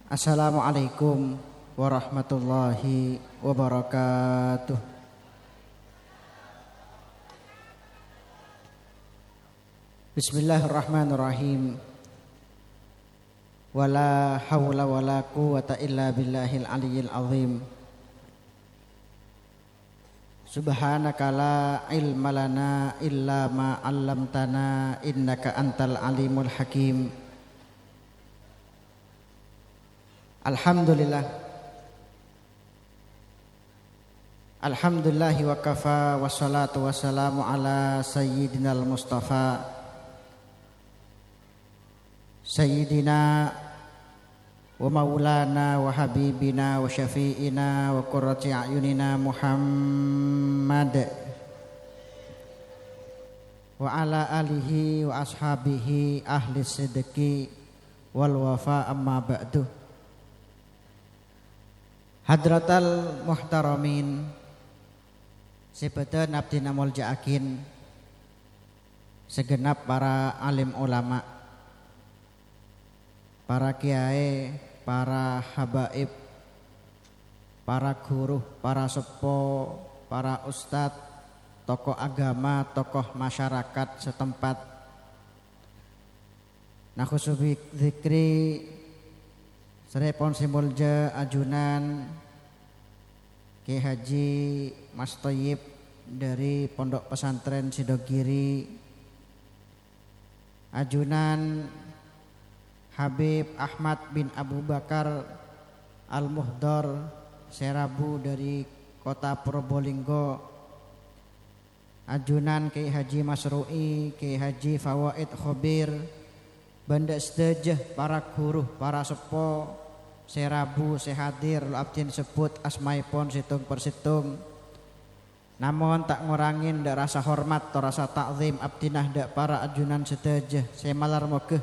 Assalamualaikum warahmatullahi wabarakatuh. Bismillahirrahmanirrahim. Wala hawla wala quwwata illa billahil aliyyil azim. Subhanaka la ilma lana illa ma 'allamtana innaka antal alimul hakim. Alhamdulillah. Alhamdulillahi wa kafa wassalatu wassalamu ala sayyidinal mustafa sayyidina wa maulana wa habibina wa syafi'ina wa qurrati a'yunina Muhammad wa ala alihi wa ashabihi ahli sidqi wal wafa amma ba'du. Hadratal muhtaramin sebetul abdi namul ja'akin segenap para alim ulama, para kiai, para habaib, para guru, para sepo, para ustadz, tokoh agama, tokoh masyarakat setempat. Nakhusubi zikri Srepon Simbolja Ajunan Ki Haji Mas Thayyib dari Pondok Pesantren Sidogiri, Ajunan Habib Ahmad bin Abu Bakar Al-Muhdor Serabu dari Kota Probolinggo, Ajunan Ki Haji Masrui, Ki Haji Fawaid Khobir, Banda sedejah para guru, para sepo Serabu sehadir lo abdin sebut asmaipun situng persitung. Namun tak ngurangin dak rasa hormat atau rasa takzim abdinah dak para ajunan sedejah semalar mogeh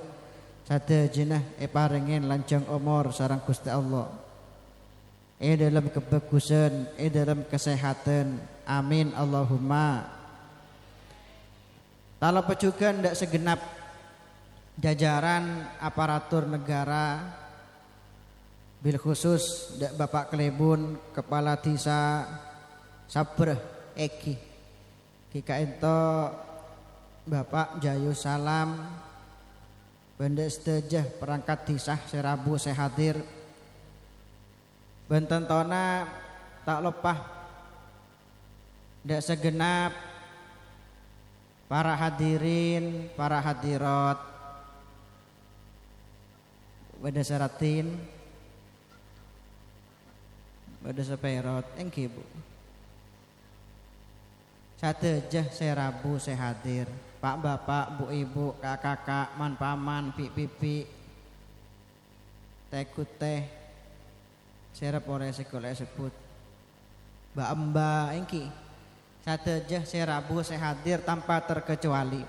sadejinah paringin lanjang umur sareng Gusti Allah. Dalam kebagusan, dalam kesehatan. Amin Allahumma. Talo pecukan ndak segenap jajaran aparatur negara, bil khusus ndak Bapak Klebun Kepala Desa Sabreh Eki Kika ento Bapak Jayu Salam, Banda sedejah perangkat desa Serabu sehadir. Benten tona tak lepah ndak segenap para hadirin, para hadirat, Bada seratin, Bada seperot, engki bu. Sadejah Serabu sehadir. Pak bapak, bu ibu, kakak, man paman, pipi, tekut teh, serap ore sekolah sebut, mbak engki. Sadejah Serabu sehadir tanpa terkecuali.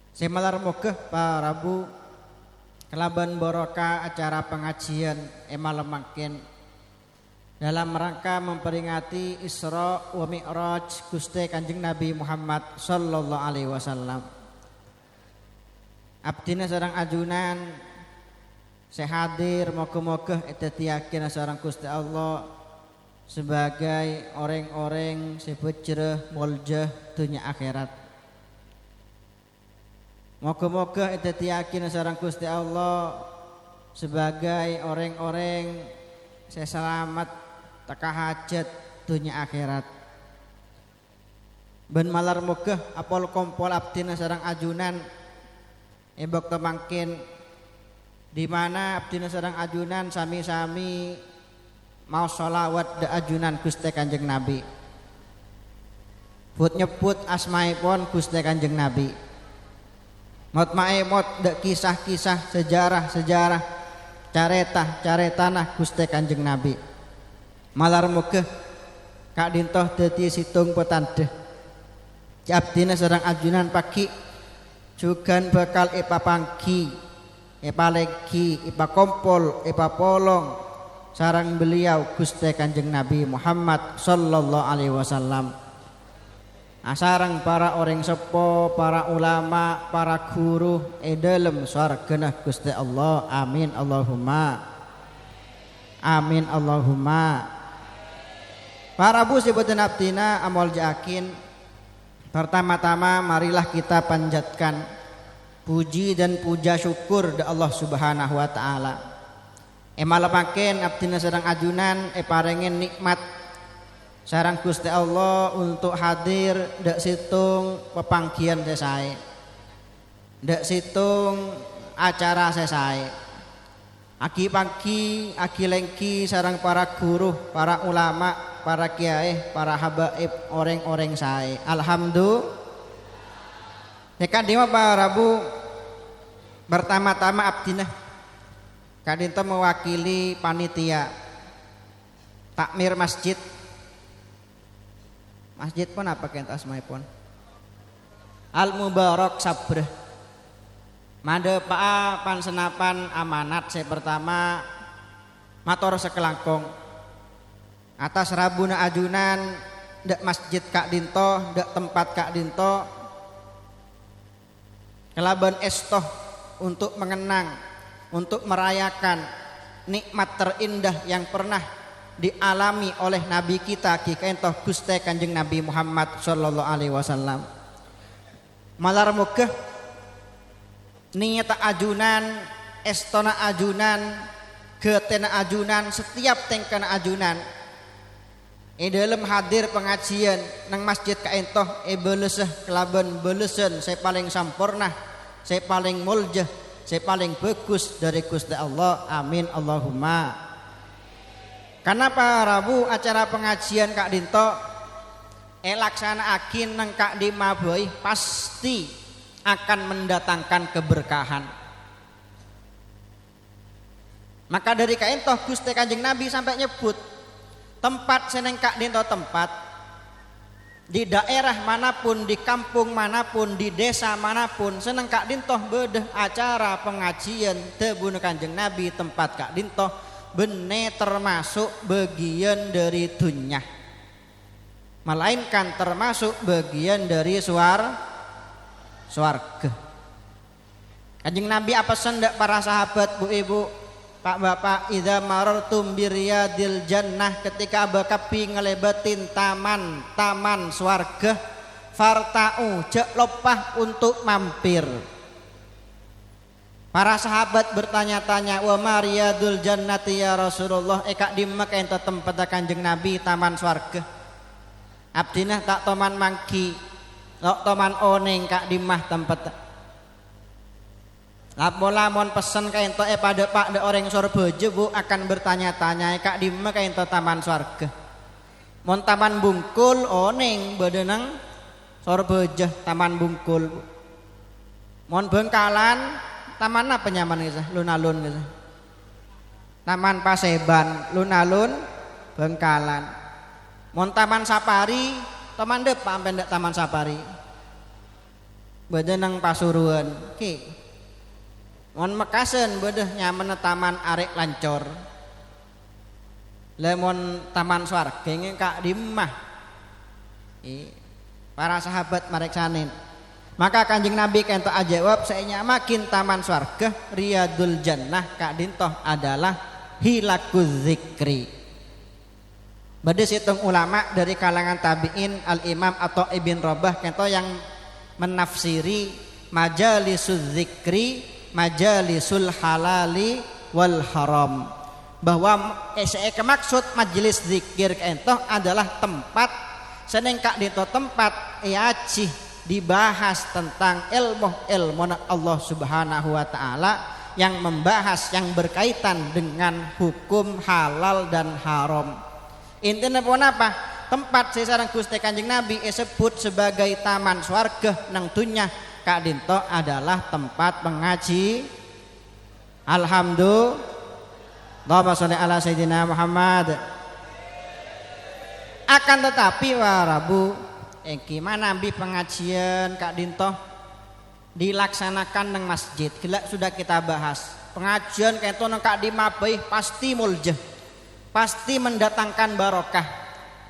Semalar mogeh Pak Rabu kelaban boroka acara pengajian malam makin dalam rangka memperingati Isra wa Mi'raj Gusti Kanjeng Nabi Muhammad sallallahu alaihi wasallam. Abdina sareng ajunan sehadir moga-moga eta tiyakin sareng Gusti Allah sebagai orang-orang sebut cereh muljah dunia akhirat. Moga-moga eta tiyakin sareng Gusti Allah sebagai orang-orang seselamat teka hajat dunia akhirat. Ben malar moga apol kompol abdina sareng ajunan ebok temangkin di mana abdina sareng ajunan sami-sami mau sholawat da ajunan Gusti Kanjeng Nabi. Put nyebut asmaipun Gusti Kanjeng Nabi. Mot maemot da kisah-kisah sejarah-sejarah caretah-caretanah Gusti Kanjeng Nabi. Malar mogeh kak dintoh dadi situng petandeh. Abdina sareng ajunan pagi jugan bakal epa panggi, epa legi, epa kompol, epa polong sareng beliau Gusti Kanjeng Nabi Muhammad sallallahu alaihi wasallam. Asarang para orang sepo, para ulama, para guru dalam surga Gusti Allah. Amin Allahumma. Amin Allahumma. Para bu sibutin abdina amol jakin. Pertama-tama marilah kita panjatkan puji dan puja syukur da Allah Subhanahu wa taala. Malapaken abdina sedang ajunan parengen nikmat sareng Gusti Allah untuk hadir dak situng pepanggian sesae. Dak situng acara sesae. Aki pagi, aki lengki sarang para guru, para ulama, para kiai, para habaib, orang-orang sae. Alhamdulillah. Nekan dima para Rabu pertama-tama abdina kadinto mewakili panitia takmir masjid. Masjid pun apa kent asmaipun? Al Mubarak Sabrah. Made Pak pansenapan amanat saya pertama mator sekelangkong atas rabuna ajunan dak masjid Kak Dinto dak tempat Kak Dinto kelaban estoh untuk mengenang untuk merayakan nikmat terindah yang pernah dialami oleh Nabi kita Ki Kentoh Gusti Kanjeng Nabi Muhammad sallallahu alaihi wasallam. Malar mugah niata ajunan, estona ajunan, getena ajunan, setiap tengkana ajunan. Dalam hadir pengajian nang masjid kaentoh beleseh kelaban belesen saya paling sampurna, saya paling muljah, saya paling bagus dari Gusti Allah. Amin Allahumma. Kenapa Rabu acara pengajian Kak Dinto laksana akin nang Kak Dimaboy pasti akan mendatangkan keberkahan. Maka dari kaentoh Gusti Kanjeng Nabi sampai nyebut tempat seneng Kak Dinto tempat di daerah manapun, di kampung manapun, di desa manapun seneng Kak Dinto bedeh acara pengajian tebun Kanjeng Nabi tempat Kak Dinto bene termasuk bagian dari dunya, melainkan termasuk bagian dari swarga. Kanjeng Nabi apa sendak para sahabat, Bu Ibu, Pak Bapak, idza marartum biriyadil jannah, ketika bakapi ngelebatin taman swarga, farta'u jak lopah untuk mampir. Para sahabat bertanya-tanya, wa mariyadul jannati ya Rasulullah, Kak dimak ento tempat Kanjeng Nabi taman swarga. Abdinah tak toman mangki lok toman oneng Kak dimah tempat. Lamun pesen kain to pada Pak de orang Surabaya Bu akan bertanya-tanya Kak dimah kain to taman swarga. Mon taman bungkul oneng badenang Surabaya taman bungkul. Mon Bengkalan taman apa nyaman gitu? Lunalun gitu. Taman Paseban, Lunalun, Bengkalan. Mon taman Sapari taman depan pendek taman safari beda nang Pasuruan ki mon Mekasen beda nyaman taman arek lancor lemon taman swarga nge Kak dimah para sahabat marek sanin. Maka Kanjeng Nabi kento ajawab saya nyamakin taman swarga riyadul jannah Kak Dintoh adalah hilakuz zikri. Bades hitung ulama dari kalangan tabi'in Al-Imam atau Ibn Rabah kento yang menafsiri majalisuz zikri majalisul halali wal haram, bahwa maksud majelis zikir kento adalah tempat seneng Kak Dinto tempat cih dibahas tentang ilmu Allah Subhanahu wa taala yang membahas yang berkaitan dengan hukum halal dan haram. Intinya pun apa? Tempat sesarang Gusti Kanjeng Nabi disebut sebagai taman swarga nang dunya Kak Dinto adalah tempat pengaji. Alhamdulillah. Allahumma sholli ala sayyidina Muhammad. Akan tetapi warabu gimana Nabi pengajian Kak Dinto dilaksanakan nang masjid. Gila sudah kita bahas. Pengajian kayak nang Kak Dimabai pasti muljah. Pasti mendatangkan barokah,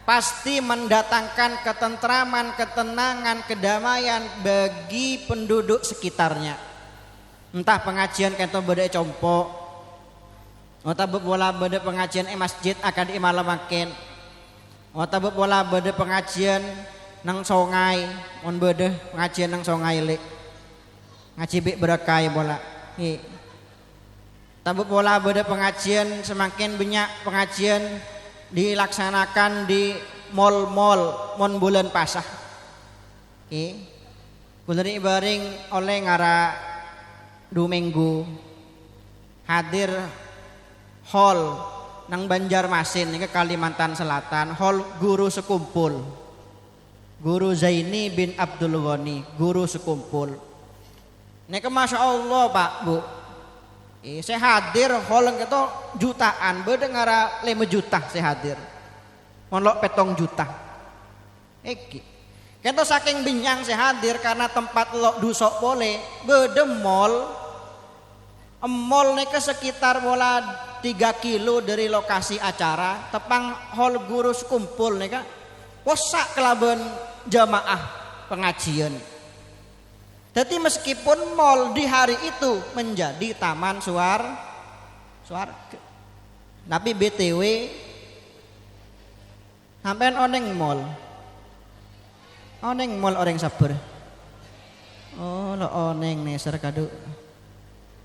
pasti mendatangkan ketentraman, ketenangan, kedamaian bagi penduduk sekitarnya. Entah pengajian kento beda compo, Otabuk bola bede pengajian masjid akan diimalamaken. Otabuk bola bede pengajian nang songai, mon bede pengajian nang songai lek. Ngaji bik berakai bola. Tabuk bola bede pengajian semakin banyak pengajian dilaksanakan di mall-mall mon bulan pasah. Bulan ibaring oleh ngara 2 minggu hadir hall nang Banjarmasin ini ke Kalimantan Selatan, hall guru sekumpul. Guru Zaini bin Abdul Ghani, guru sekumpul. Ini ke Masya Allah Pak Bu. Saya hadir hall itu jutaan, beda ngara 5 juta saya hadir. Monlok 7 juta. Kita saking binyang saya hadir karena tempat lo dusok boleh, beda mall ke sekitar bola 3 kilo dari lokasi acara, tepang hall guru sekumpul nih kak. Posak kelaban jamaah pengajian. Jadi meskipun mall di hari itu menjadi taman suara, tapi BTW sampean oneng mall orang sabar. Oh lo oneng nih serkadu.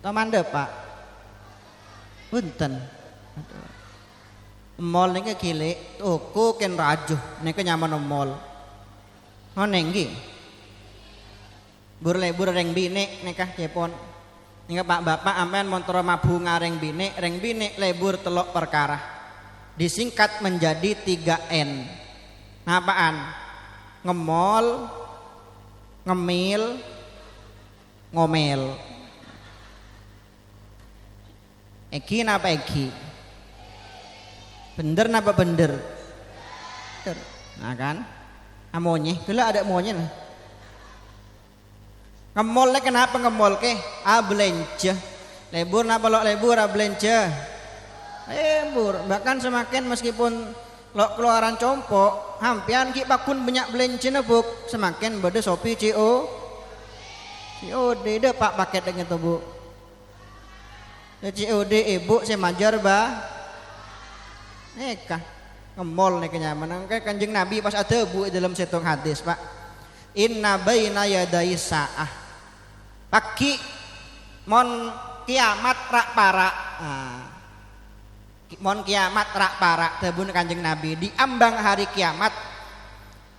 Taman deh Pak. Punten. Mall nih gile, toko ken rajuh, nih nyaman mall. Oneng gi. Bur reng bine nikah cepon. Nika bapak ampean montoro mabu ngareng bine lebur telok perkara. Disingkat menjadi 3N. Apaan? Ngemol, ngemil, ngomel. Eki napa eki? Bener napa bener? Bener. Nah kan? Amonye, gila ada monye nih. Ngemol kenapa ngemol ke? Belanja. Lebur napa lo lebur belanja? Lebur. Bahkan semakin meskipun lo keluaran compok, hampian ki pakun banyak belanja nebuk, semakin beda Shopee COD deh Pak paket dengan itu Bu. COD ibu saya majar bah. Nekah ngemol nih kenyamanan kayak Kanjeng Nabi pas ada Bu dalam setong hadis Pak. Inna baina yadai sa'ah. Pagi mon kiamat rak para. Mon kiamat rak para tebun Kanjeng Nabi di ambang hari kiamat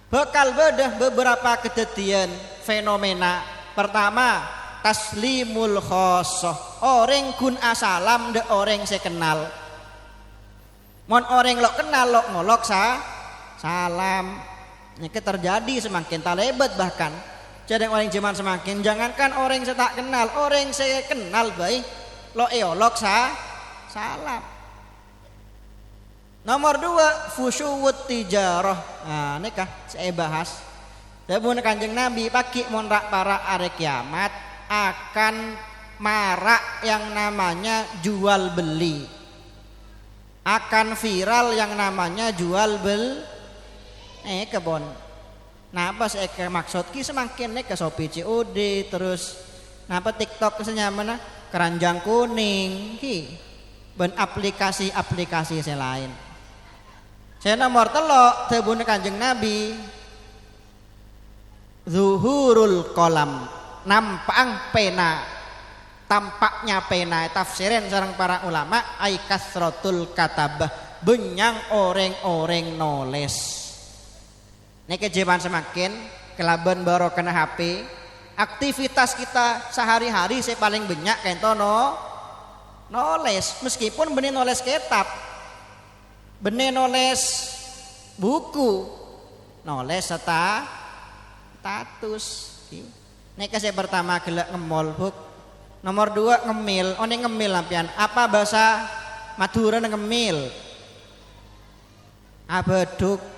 bakal bedah beberapa kejadian fenomena. Pertama taslimul khosoh, orang kun asalam de orang saya kenal. Mon orang lo kenal lo ngolok salam. Ini terjadi semakin talebat bahkan. Jadi orang zaman semakin jangankan orang saya tak kenal, orang saya kenal baik lo eolog salam. Nomor 2 fusyuwut tijarah. Nah nikah saya bahas. Debun Kanjeng Nabi pagi monrak para hari kiamat akan marak yang namanya jual beli. Akan viral yang namanya jual beli. Kebon. Napa saya maksud ki semakin ke Shopee COD terus napa TikTok kesenya mana keranjang kuning ki ben aplikasi-aplikasi yang lain. Saya nomor 3 tebun Kanjeng Nabi zuhurul kolam nampang pena, tampaknya pena tafsirin sareng para ulama ai kasratul katabah benyang orang-orang noles. Ini kejeban semakin kelaban baru kena HP. Aktivitas kita sehari-hari saya paling banyak kayak tono noles. Meskipun benih noles kitab, benih noles buku, noles status. Ini saya pertama gelak ngemol buk. Nomor 2 ngemil. Oh ini ngemil lampian. Apa bahasa Madura ngemil? Abeduk.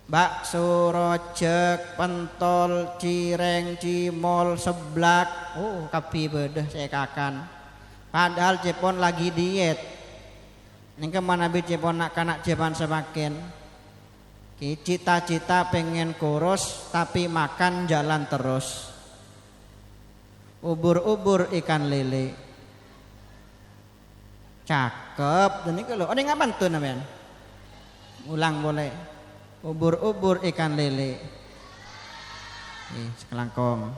Bakso, rojek, pentol, cireng, cimol, seblak. Oh kapi bedah saya kakan. Padahal cepon lagi diet. Ini kemana bi cepon nak kanak cepon semakin. Cita-cita pengen kurus tapi makan jalan terus. Ubur-ubur ikan lele. Cakep. Dan ini kalau ada yang ngapain tuh namanya? Ulang boleh. Ubur-ubur ikan lele. Sekelangkong.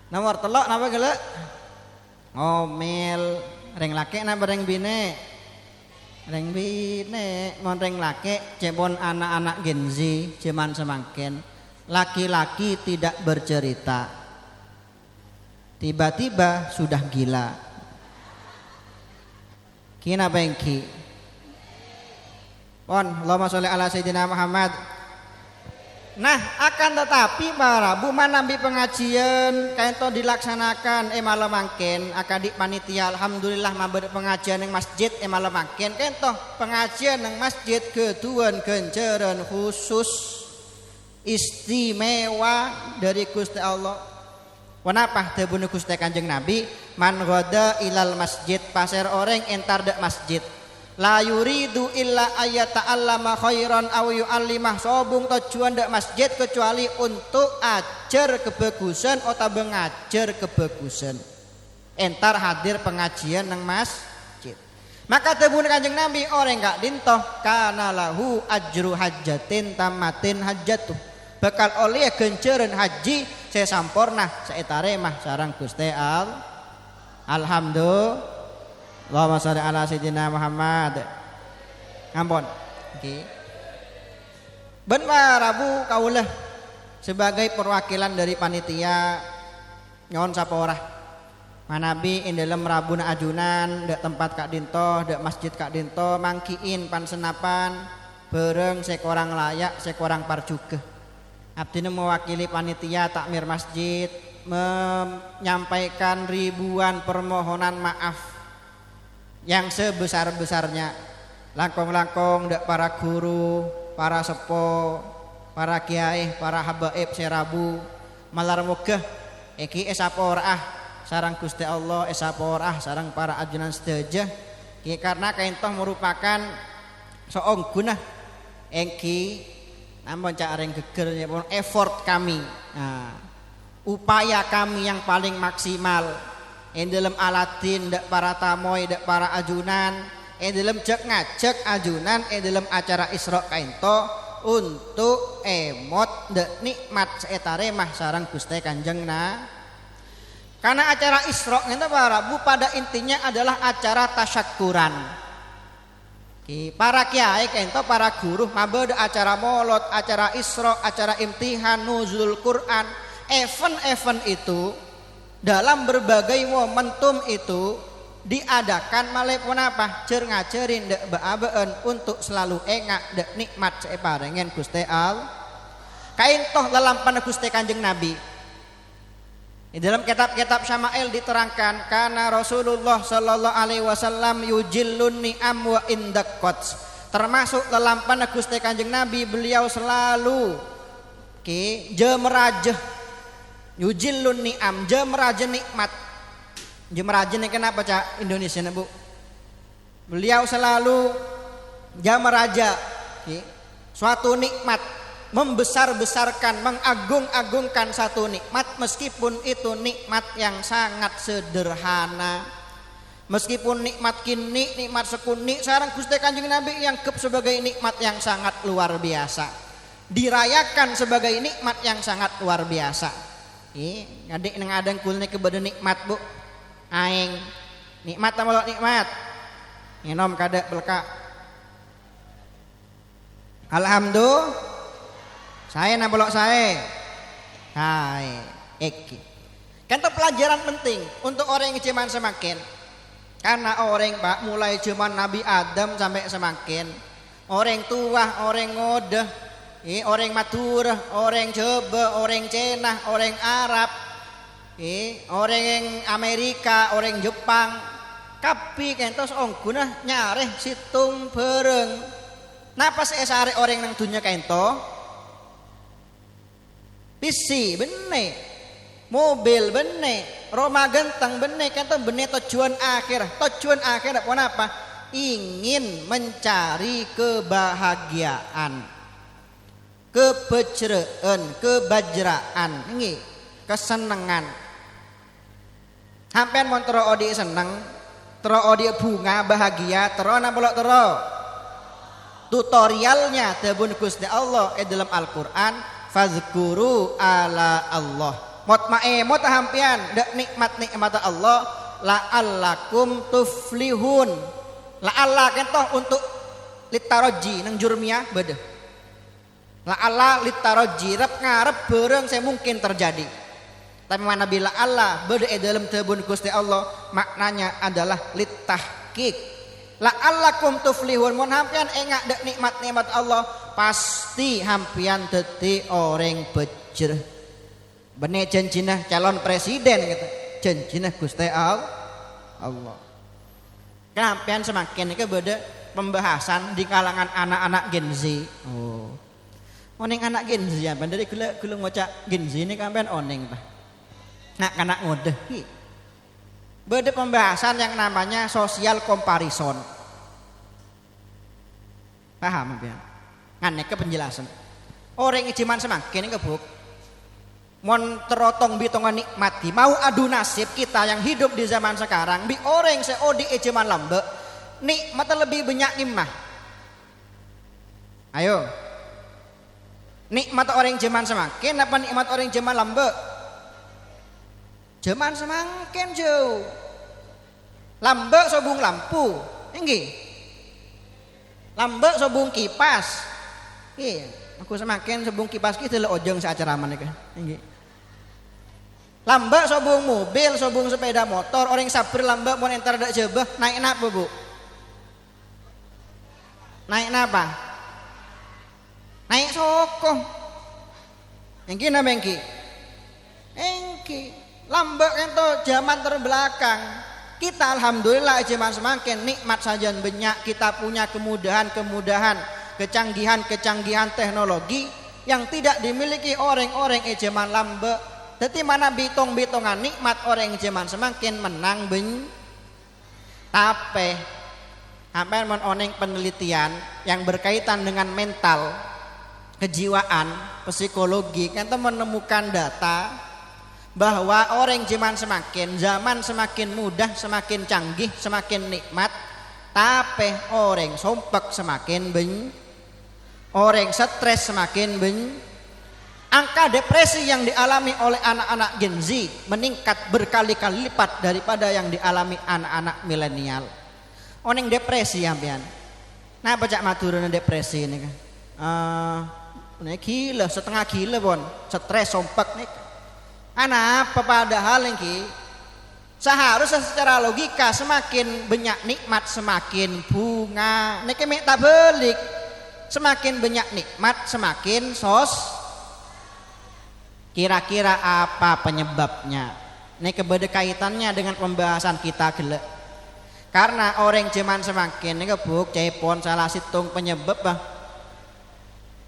Nomor telok napa gele? Ngomel. Reng laki napa reng bine? Reng bine. Mon reng laki cepon anak-anak Gen Z zaman semakin. Laki-laki tidak bercerita. Tiba-tiba sudah gila. Kina bengki. Pon, Allahumma sholli ala sayyidina Muhammad. Nah, akan tetapi para bu manambi pengajian kaento dilaksanakan malam mangken akadik panitia alhamdulillah mabar pengajian yang masjid malam mangken kaento pengajian yang masjid ketuan kenceran khusus istimewa dari Gusti Allah. Kenapa tebune Gusti Kanjeng Nabi man ghada ilal masjid pasir orang entar dek masjid la yuridu illa ayata'allama khairan aw yu'allimah sobung tujuan dek masjid kecuali untuk ajar kebagusan atau mengajar kebagusan entar hadir pengajian nang masjid. Maka tebune Kanjeng Nabi orang gak dintoh kana lahu ajru hajjatin tamatin hajjatuh bakal oleh genceran haji saya sampurna saetare mah sareng Gusti alhamdulillah. Allahumma sholli ala sayyidina Muhammad. Ampun. Nggih. Ben Rabu kaulah sebagai perwakilan dari panitia nyon saporah. Manabi in dalam Rabuna ajunan dek tempat Kak Dinto, dek masjid Kak Dinto mangkiin pansenapan bareng sekorang layak sekorang parjuge. Abdina mewakili panitia takmir masjid menyampaikan ribuan permohonan maaf yang sebesar-besarnya langkong-langkong dak para guru, para sepo, para kiai, para habaib serabu malar mogah iki esaporah sareng Gusti Allah esaporah sareng para ajunan sedaya karena kaentoh merupakan seong guna engki namun careng geger effort kami, upaya kami yang paling maksimal. Dalam alatin dak para tamoy dak para ajunan, dalam cek ngajak ajunan, dalam acara Isra kaento untuk emot dak nikmat seetare mah sareng Gusti Kanjeng na. Karena acara Isra ngene para bu pada intinya adalah acara tasyakuran. Para kiai kento para guru mabede acara molot, acara Isra, acara imtihan, nuzul Quran, event-event itu dalam berbagai momentum itu diadakan malepun apa? Cer ngacerin dek baabeun untuk selalu engak dek nikmat separengen Gusti Allah. Kaintoh lelampahan Gusti Kanjeng Nabi. Di dalam kitab-kitab Syama'il diterangkan karena Rasulullah sallallahu alaihi wasallam yujillun ni'am wa indaqats. Termasuk lelampahan Gusti Kanjeng Nabi beliau selalu jemerajeh yujillun ni'am jemerajeh nikmat. Jemerajeh ini kenapa Cak Indonesia Bu? Beliau selalu jameraja suatu nikmat membesar-besarkan, mengagung-agungkan satu nikmat meskipun itu nikmat yang sangat sederhana. Meskipun nikmat kini, nikmat sekuni, sekarang Gusti Kanjeng Nabi yang sebagai nikmat yang sangat luar biasa. Dirayakan sebagai nikmat yang sangat luar biasa. Ngadik nengadeng kulne kepada nikmat Bu. Aing nikmat tamalok nikmat. Nginom kada belka. Alhamdulillah. Saya nampolok saya. Hai, eki. Kan itu pelajaran penting untuk orang yang zaman semakin. Karena orang Pak mulai zaman Nabi Adam sampai semakin orang tua, orang ngode, orang matur, orang Jawa, orang Cina, orang Arab, orang yang Amerika, orang Jepang, kapi kentos onggunah nyareh situng bareng. Napa seesare orang nang dunia kento? PC bener, mobil bener, rumah genteng bener, kento bener tujuan akhir apa? Ingin mencari kebahagiaan, kebejraan, kebajraan, ini kesenangan. Sampean mon tero odi seneng, tero odi bunga bahagia, tero napa lok tero? Tutorialnya tebun Gusti Allah dalam Al-Qur'an, fazkuru ala Allah. Mot mot hampian dek nikmat Allah la'allakum tuflihun. La'alla kentoh untuk litaraji nang jurmiyah beda. La'alla litaraji rep ngarep bareng saya mungkin terjadi. Tapi mana bila Allah beda dalam tebun Gusti Allah maknanya adalah litahqiq. La'allakum tuflihun. Mun hampian engak dek nikmat Allah pasti hampian dadi orang bejer. Bener janjina calon presiden gitu. Janjina Gusti Allah. Kenapa semakin ini beda pembahasan di kalangan anak-anak Gen Z. Oh. Oneng anak Gen Z ya, dari gula ngocak Gen Z ini kampen oneng bah. Nak anak ngode. Beda pembahasan yang namanya social comparison. Paham ya? Ngane ke penjelasan. Orang ijiman semakin ini kebuk. Mon terotong bitongan nikmati mau adu nasib kita yang hidup di zaman sekarang bi orang seodi ejeman lambe nikmat lebih banyak nimah. Ayo nikmat orang zaman semakin apa nikmat orang zaman lambe? Zaman semakin jauh. Lambe sobung lampu tinggi, lambe sobung kipas. Iya, aku semakin sobung kipas kita le ojeng seacara mana kan? Tinggi. Lambak sobung mobil, sobung sepeda motor, orang sabar lambak mau entar dak jebah, naik napa bu? Naik napa? Naik sokong. Engki napa engki? Engki. Lambak ento zaman terbelakang. Kita alhamdulillah zaman semakin nikmat saja banyak kita punya kemudahan, kecanggihan teknologi yang tidak dimiliki orang-orang zaman lambak. Jadi mana bitong-bitongan nikmat orang zaman semakin menang tapi sampai menoneng penelitian yang berkaitan dengan mental, kejiwaan, psikologi, kita menemukan data bahwa orang zaman semakin mudah, semakin canggih, semakin nikmat, tapi orang sompek semakin orang stres semakin Angka depresi yang dialami oleh anak-anak Gen Z meningkat berkali-kali lipat daripada yang dialami anak-anak milenial. Oneng depresi ampian. Nah baca maturun depresi ini kan. Gila, setengah gila bon, stres sompek nih. Anak apa padahal ini seharusnya secara logika semakin banyak nikmat semakin bunga. Nek mek tak belik. Semakin banyak nikmat semakin Kira-kira apa penyebabnya? Ini kebeda kaitannya dengan pembahasan kita gelek. Karena orang zaman semakin ini kebuk cepon salah situng penyebab bah.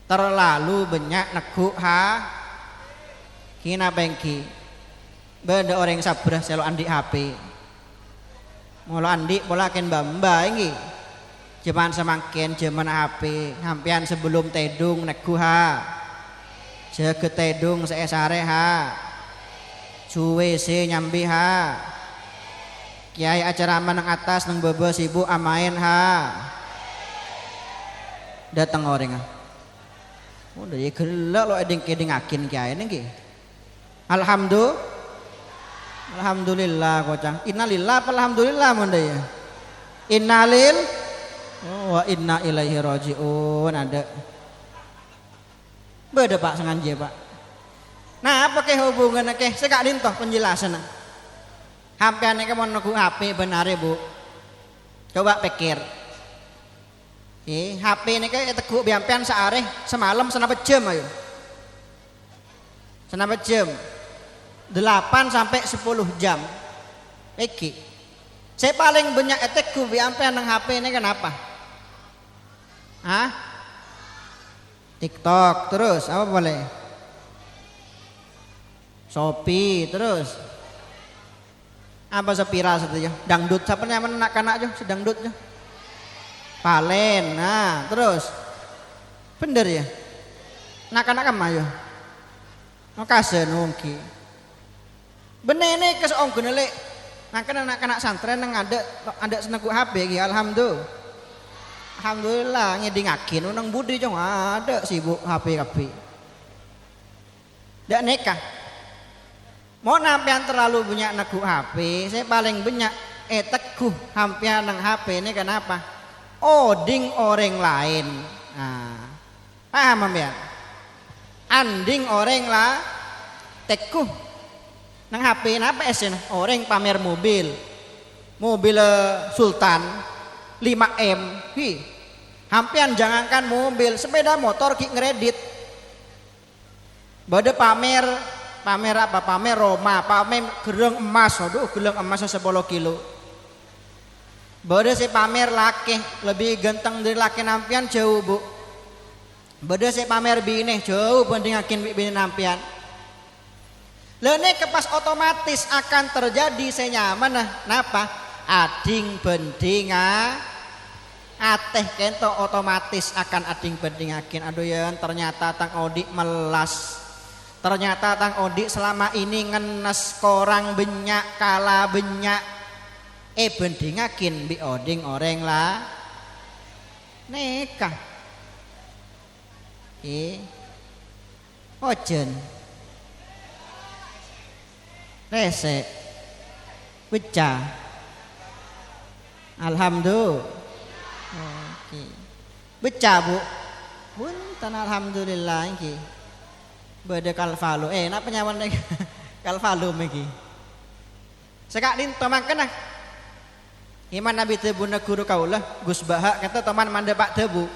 Terlalu banyak neguk kina bengki. Beda orang sabrah selalu andi HP. Mula andi polakin bamba ini. Zaman semakin zaman HP. Hampian sebelum tedung neguk Jaga tedung seesare cuwe se nyambi kiai acara menang atas nang bebas ibu amain datang orang udah ya gelak lo eding akin kiai nengki alhamdulillah kocang innalillah alhamdulillah manda ya innalil wa inna ilaihi rajiun ada beda pak sengaja pak. Nah apa ke hubungan ke? Saya kak dintoh penjelasan. Hampir nih mau nunggu HP benar ya bu. Coba pikir. HP ini kayak teguk biampian seareh semalam senapa jam ayo. Senapa jam. 8 sampai 10 jam. Iki. Saya paling banyak teguk biampian nang HP ini kenapa? TikTok terus apa boleh? Shopee terus apa sepira saja? Dangdut siapa yang anak-anak aja sedangdut aja. Palen, nah terus bener ya? Anak-anak kan ayo. Makasih nungki. Bener nih keseong gunele Mangken anak-anak santren nang ada senengku HP iki alhamdulillah ngedingakin nang budi jong ada sibuk HP kabeh. Ndak nikah. Mau nampian terlalu banyak nego HP, saya paling banyak teguh hampian nang HP ini kenapa? Oding orang lain. Nah, paham ya? Anding orang lah teguh nang HP napa esen? Orang pamer mobil Sultan 5M. Hampian jangankan mobil, sepeda motor ki ngredit. Bade pamer apa? Pamer Roma, pamer gereng emas. Aduh, gereng emas 10 kilo. Bade si pamer laki lebih ganteng dari laki nampian jauh, Bu. Bade si pamer bini jauh bandingakin bini nampian. Lene kepas otomatis akan terjadi senyaman napa? Ading bendinga ateh kento otomatis akan ading bendingakin. Aduh ya, ternyata tang Odi melas. Ternyata tang Odi selama ini ngenes korang benyak kala benyak bendingakin bi oding orang lah nikah. Ojen resek pecah. Alhamdulillah. Oke. Pecah, Bu. Punten alhamdulillah iki. Bade kalvalu. Napa nyawan lagi? Kalvalu iki. Sekak dinto mangkenah. Iman Nabi tebu na guru kaulah Gus Baha kata teman manda Pak tebu.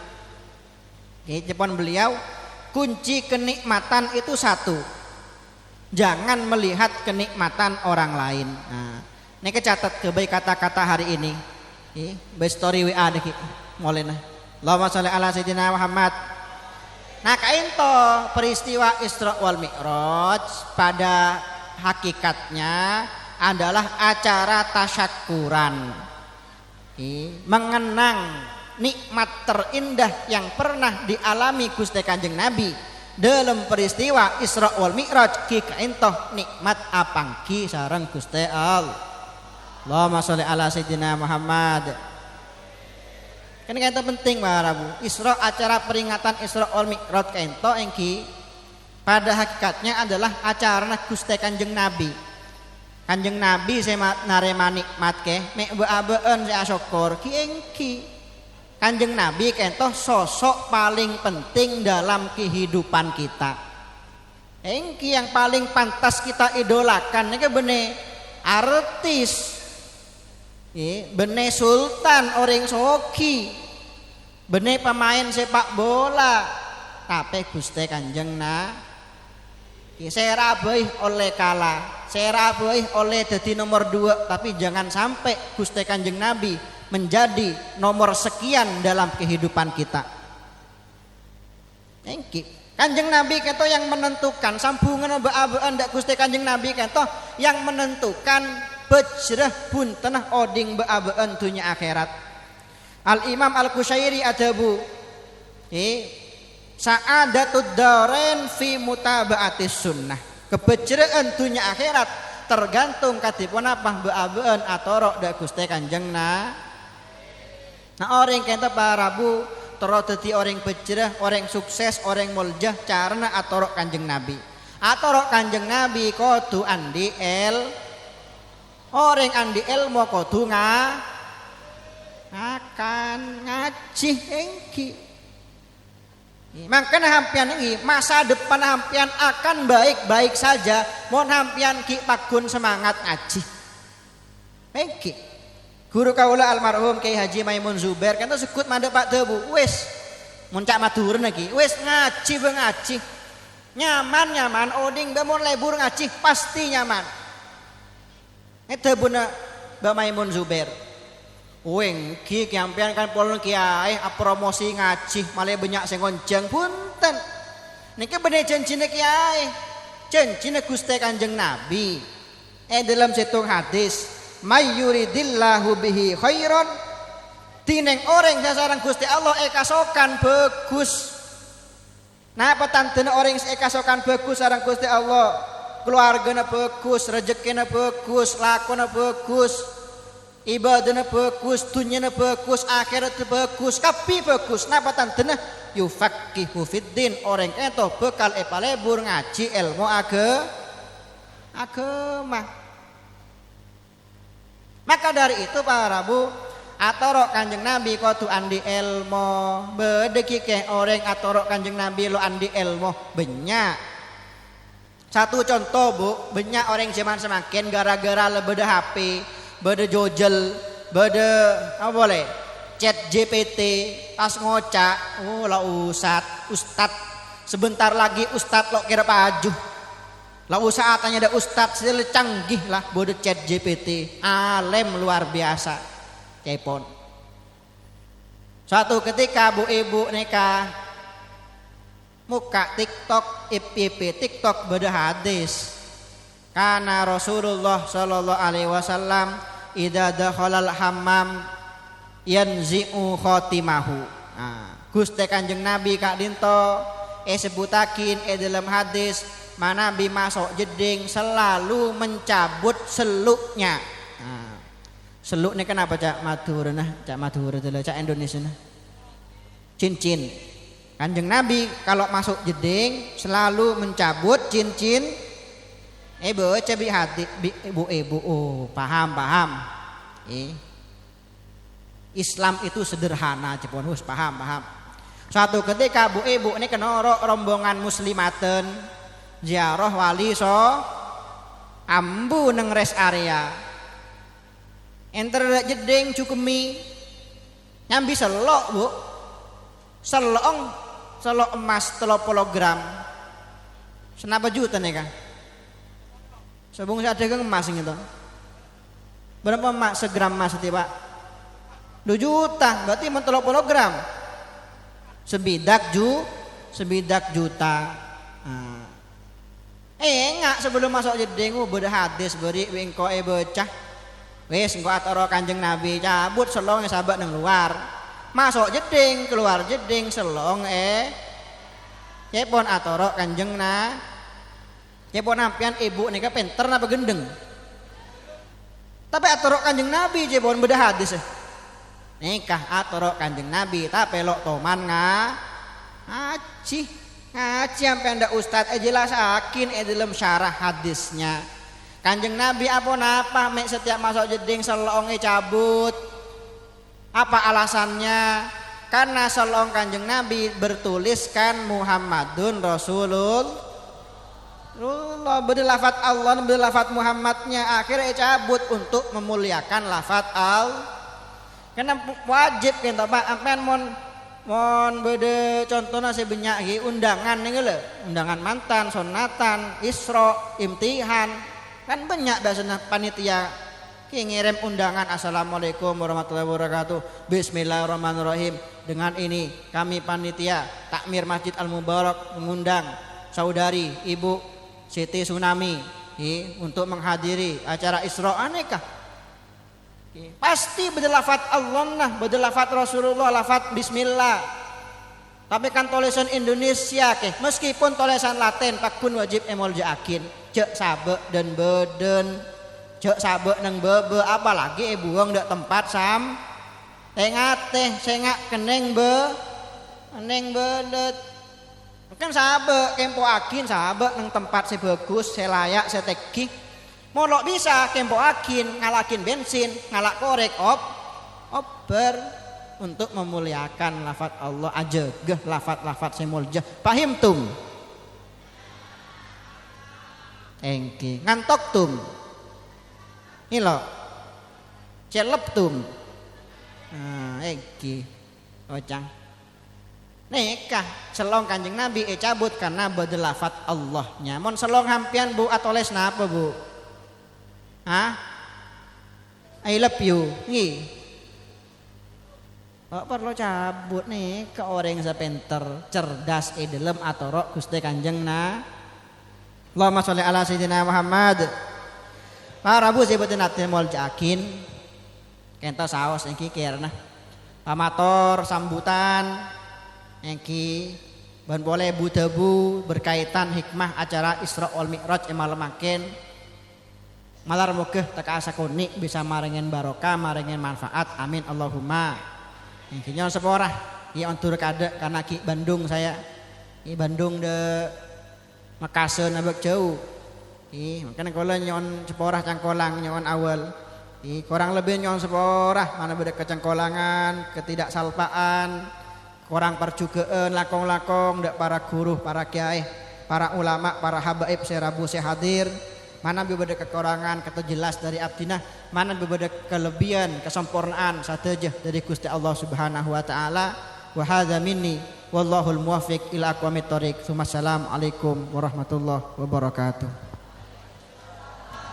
Jepon beliau kunci kenikmatan itu satu. Jangan melihat kenikmatan orang lain. Nah, ini kecatat kebaik kata-kata hari ini. By story WA deh molena. Allahumma sholli ala sayyidina Muhammad. Nah kainto peristiwa Isra wal Mi'raj pada hakikatnya adalah acara tasyakuran, mengenang nikmat terindah yang pernah dialami Gusti Kanjeng Nabi dalam peristiwa Isra wal Mi'raj. Ki kainto nikmat apangki sareng Gusti Allah. Allahumma sholli ala sayyidina Muhammad. Kan kata penting Rabu Isra, acara peringatan Isra wal Mi'raj kaento engki pada hakikatnya adalah acara Gusti Kanjeng Nabi. Kanjeng Nabi saya narema nikmat ke mek beabeun saya syukur ki engki. Kanjeng Nabi kaento sosok paling penting dalam kehidupan kita. Engki yang paling pantas kita idolakan ini bene artis. Bene sultan orang soki, bene pemain sepak bola, tapi Gusti Kanjeng saya rabai oleh kalah, saya rabai oleh jadi nomor 2, tapi jangan sampai Gusti Kanjeng Nabi menjadi nomor sekian dalam kehidupan kita. Kanjeng Nabi keto yang menentukan sambungan baabean dak Gusti Kanjeng Nabi keto yang menentukan bejrah buntenah oding beabean dunia akhirat. Al-Imam Al-Qushairi adabu sa'adatud darain fi mutaba'atis sunnah. Kebejraan dunia akhirat tergantung kadipun apa beabean atorok dak Gusti Kanjeng Nah orang kenta para Rabu toro dadi orang bejrah, orang sukses, orang muljah carana atorok Kanjeng Nabi. Atorok Kanjeng Nabi kudu andi orang andi ilmu kudu akan ngaji engki. Makanya hampian ini masa depan hampian akan baik-baik saja. Mohon hampian ki pakun semangat ngaji. Engki. Guru kaula almarhum Kiai Haji Maimun Zubair kan sekut mandek Pak Debu. Wis muncak matur lagi. Wis ngaji. Nyaman oding bemon lebur ngaji pasti nyaman. Itu buna Mbak Maimun Zubair. Weng ki kiampian kan polon kiai promosi ngaji malah banyak sing ngonceng punten. Niki bener janjine kiai. Janjine Gusti Kanjeng Nabi. Dalam situng hadis, may yuridillahu bihi khairan. Tineng orang sasaran Gusti Allah kasokan bagus. Napa tantene orang kasokan bagus sareng Gusti Allah? keluargana bagus, rezekina bagus, lakona bagus, ibadahna bagus, dunyana bagus, akhiratna bagus, kabeh bagus. Napa tantena yufaqihu fiddin, orang ento bekal epalebur ngaji ilmu agama. Maka dari itu para bu, atoro Kanjeng Nabi kotu andi ilmu, bedeki ke orang atoro Kanjeng Nabi lo andi ilmu banyak. Satu contoh bu, banyak orang zaman semakin gara-gara lebeda HP, beda jojel, beda apa boleh, chat GPT, pas ngocak, oh lah ustad, sebentar lagi ustad lo kira pajuh. Lah usaha tanya ada ustadz sila canggih lah bode chat GPT, alem luar biasa cepon. Suatu ketika bu ibu nikah muka TikTok FYP TikTok bede hadis karena Rasulullah sallallahu alaihi wasallam idza dakhalal hammam yanzi'u khatimahu. Gusti Kanjeng Nabi Kak Dinto sebutakin dalam hadis mana Nabi masuk jeding selalu mencabut seluknya. Seluk ini kenapa cak Madura nah, cak Madura itu cak Indonesia nah. Cincin. Kanjeng Nabi kalau masuk jeding selalu mencabut cincin. Baca bi hati ibu. Oh, paham. Islam itu sederhana cepon hus paham. Suatu ketika bu ibu ini kenoro rombongan muslimaten ziarah wali so ambu neng rest area enter jeding cukemi nyambi selok bu selok emas 30 gram senapa juta nih kan sebung saya dagang emas gitu berapa emas segram emas itu pak 2 juta berarti 30 gram sebidak juta. Enggak sebelum masuk jeding beda hadis beri wingko bocah wis engko atoro Kanjeng Nabi cabut selong sahabat nang luar masuk jeding keluar jeding selong cepon atoro Kanjeng na cepon ampian ibu nika pinter napa gendeng tapi atoro Kanjeng Nabi cepon beda hadis nikah atoro Kanjeng Nabi tapi lo toman ngaji sampai anda ustad jelasakin dalam syarah hadisnya Kanjeng Nabi apa mek setiap masuk jeding selong cabut apa alasannya karena selong Kanjeng Nabi bertuliskan Muhammadun Rasulullah berlafat Allah berlafat Muhammadnya akhirnya cabut untuk memuliakan lafat Allah karena wajib kan pak ampean mon bede contohnya sebanyak hi undangan nih le undangan mantan sunatan isro imtihan kan banyak biasanya panitia ngirim undangan assalamualaikum warahmatullahi wabarakatuh bismillahirrahmanirrahim dengan ini kami panitia takmir Masjid Al Mubarak mengundang saudari ibu Siti Tsunami untuk menghadiri acara Isra anekah pasti berlafat Allah berlafat Rasulullah lafat bismillah tapi kan tulisan Indonesia meskipun tulisan Latin pakun wajib emol jaakin cek sabe dan beden cek sabe nang bebe apalagi buang dak tempat sam sengak keneng bedet kan sabe kempo akin sabe nang tempat sebagus selayak seteki molok bisa kempo akin ngalakin bensin ngalak korek oper untuk memuliakan lafaz Allah aja geh lafaz semuljah pahim tum engki ngantok tum ilo celep tum engki ocang nikah selong Kanjeng Nabi cabut karena bade lafaz Allahnya mon selong hampian bu atau les napa bu I love you ngi perlu cabut nih ke orang sepenter cerdas dalam atau Gusti Kanjeng na Allahumma sholli ala sayyidina Muhammad para bu sebutin hati mau jakin kenta saos iki kirna pamator sambutan iki ban boleh bu berkaitan hikmah acara Isra wal Mi'raj makin malar mukeh teka asakuni bisa maringin barokah maringin manfaat amin Allahumma intinya seporah ya ontur kada karena ki Bandung saya ki Bandung de Makassar abek jauh makanya kalau nyon seporah cangkolang nyon awal kurang lebih nyon seporah mana beda kecangkolangan ketidaksalpaan kurang perjugaan lakong-lakong dak para guru para kiai para ulama para habaib serabu sehadir mana beda kekurangan kata jelas dari abdinah mana beda kelebihan kesempurnaan sateja dari Gusti Allah Subhanahu wa taala wa hadza minni wallahul muwaffiq ila aqwamit thoriq. Assalamualaikum warahmatullahi wabarakatuh.